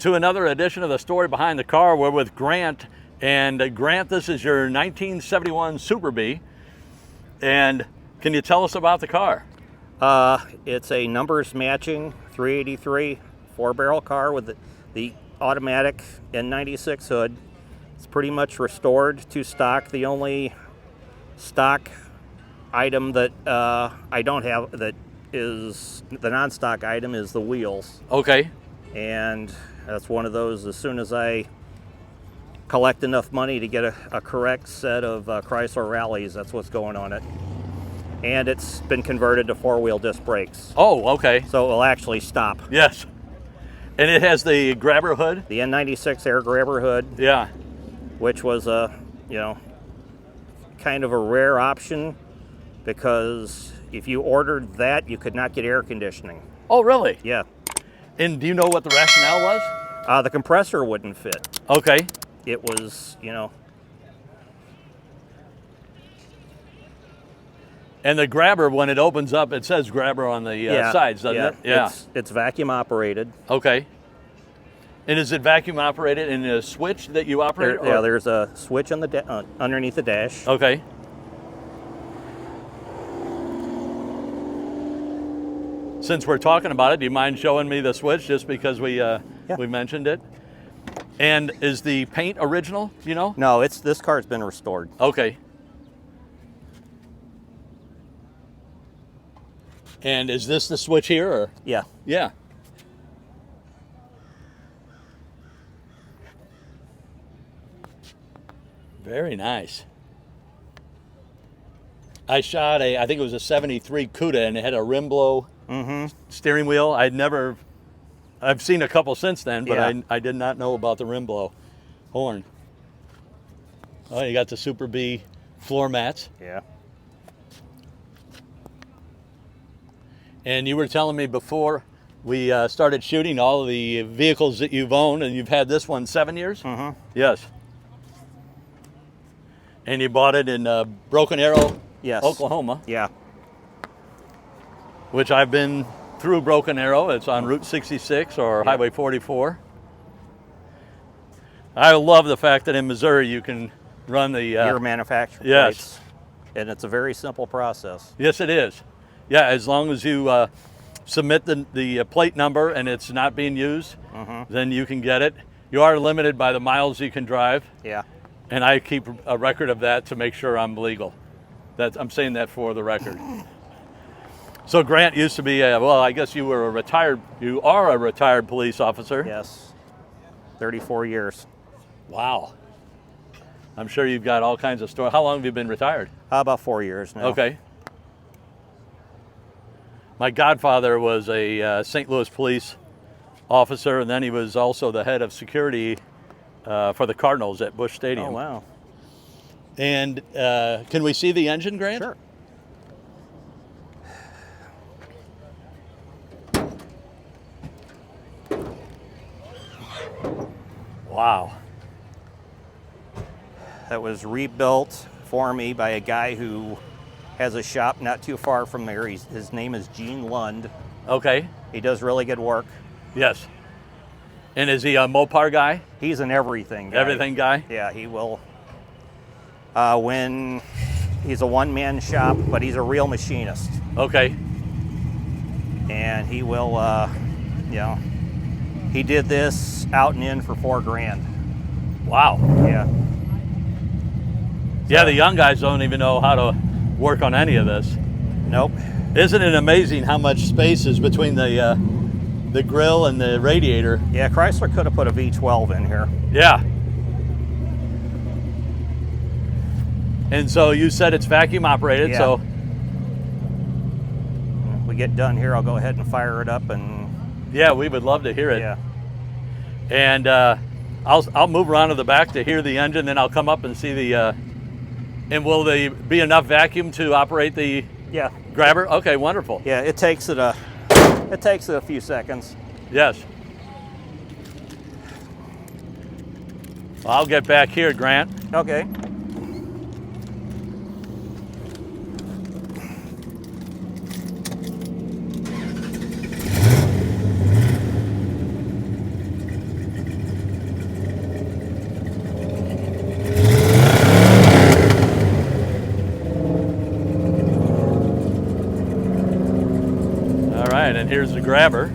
to another edition of the Story Behind the Car. We're with Grant. And Grant, this is your 1971 Super Bee. And can you tell us about the car? It's a numbers matching 383 four-barrel car with the automatic N96 hood. It's pretty much restored to stock. The only stock item that I don't have that is the non-stock item is the wheels. Okay. And that's one of those, as soon as I collect enough money to get a correct set of Chrysler Rallies, that's what's going on it. And it's been converted to four-wheel disc brakes. Oh, okay. So it will actually stop. Yes. And it has the grabber hood? The N96 air grabber hood. Yeah. Which was kind of a rare option, because if you ordered that, you could not get air conditioning. Oh, really? Yeah. And do you know what the rationale was? The compressor wouldn't fit. Okay. It was, And the grabber, when it opens up, it says grabber on the sides, doesn't it? Yeah. It's vacuum operated. Okay. And is it vacuum operated in a switch that you operate? Yeah, there's a switch on the underneath the dash. Okay. Since we're talking about it, do you mind showing me the switch, just because we mentioned it? And is the paint original, you know? No, this car's been restored. Okay. And is this the switch here, or? Yeah. Yeah. Very nice. I shot I think it was a 73 Cuda, and it had a rim blow steering wheel. I've seen a couple since then, but Yeah. I did not know about the rim blow horn. Oh, you got the Super Bee floor mats. Yeah. And you were telling me before we started shooting all of the vehicles that you've owned, and you've had this one 7 years? Mm-hmm. Yes. And you bought it in Broken Arrow, Yes. Oklahoma. Yeah. Which I've been through Broken Arrow. It's on Route 66 or Highway 44. I love the fact that in Missouri you can run the... Your manufacturer yes. plates. And it's a very simple process. Yes, it is. Yeah, as long as you submit the plate number and it's not being used, then you can get it. You are limited by the miles you can drive. Yeah. And I keep a record of that to make sure I'm legal. I'm saying that for the record. So Grant used to be, well, I guess you are a retired police officer. Yes. 34 years. Wow. I'm sure you've got all kinds of stories. How long have you been retired? About 4 years now. Okay. My godfather was a St. Louis police officer, and then he was also the head of security for the Cardinals at Busch Stadium. Oh, wow. And can we see the engine, Grant? Sure. Wow. That was rebuilt for me by a guy who has a shop not too far from there. His name is Gene Lund. Okay. He does really good work. Yes. And is he a Mopar guy? He's an everything guy. Everything guy? Yeah, he will. When he's a one-man shop, but he's a real machinist. Okay. And he will, he did this out and in for $4 grand. Wow. Yeah. Yeah, the young guys don't even know how to work on any of this. Nope. Isn't it amazing how much space is between the grill and the radiator? Yeah, Chrysler could have put a V12 in here. Yeah. And so you said it's vacuum operated, Yeah. so... When we get done here, I'll go ahead and fire it up and... Yeah, we would love to hear it. Yeah. And I'll move around to the back to hear the engine, then I'll come up and see the... and will there be enough vacuum to operate the grabber? Okay, wonderful. Yeah, it takes it a few seconds. Yes. Well, I'll get back here, Grant. Okay. Here's the grabber.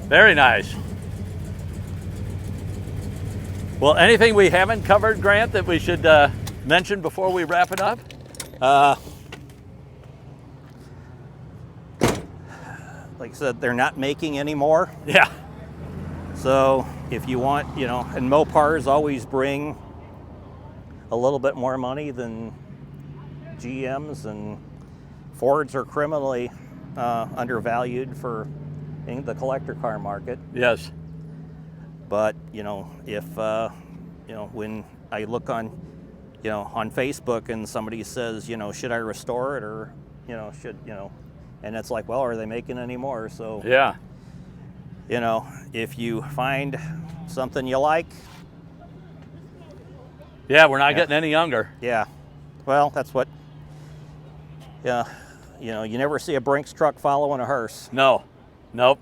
Very nice. Well, anything we haven't covered, Grant, that we should mention before we wrap it up? Like I said, they're not making any more. Yeah. So if you want, you know, and Mopars always bring a little bit more money than GMs, and Fords are criminally undervalued for in the collector car market. Yes. But, you know, if, you know, when I look on, you know, on Facebook and somebody says, you know, should I restore it, or, you know, should, you know, and it's like, well, are they making any more? So, Yeah. you know, if you find something you like. Yeah, we're not getting any younger. Yeah. Well, that's what, yeah, you know, you never see a Brinks truck following a hearse. No. Nope.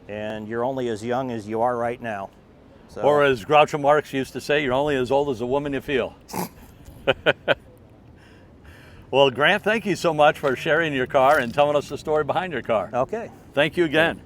And you're only as young as you are right now. So, Or as Groucho Marx used to say, you're only as old as the woman you feel. Well, Grant, thank you so much for sharing your car and telling us the story behind your car. okay. Thank you again.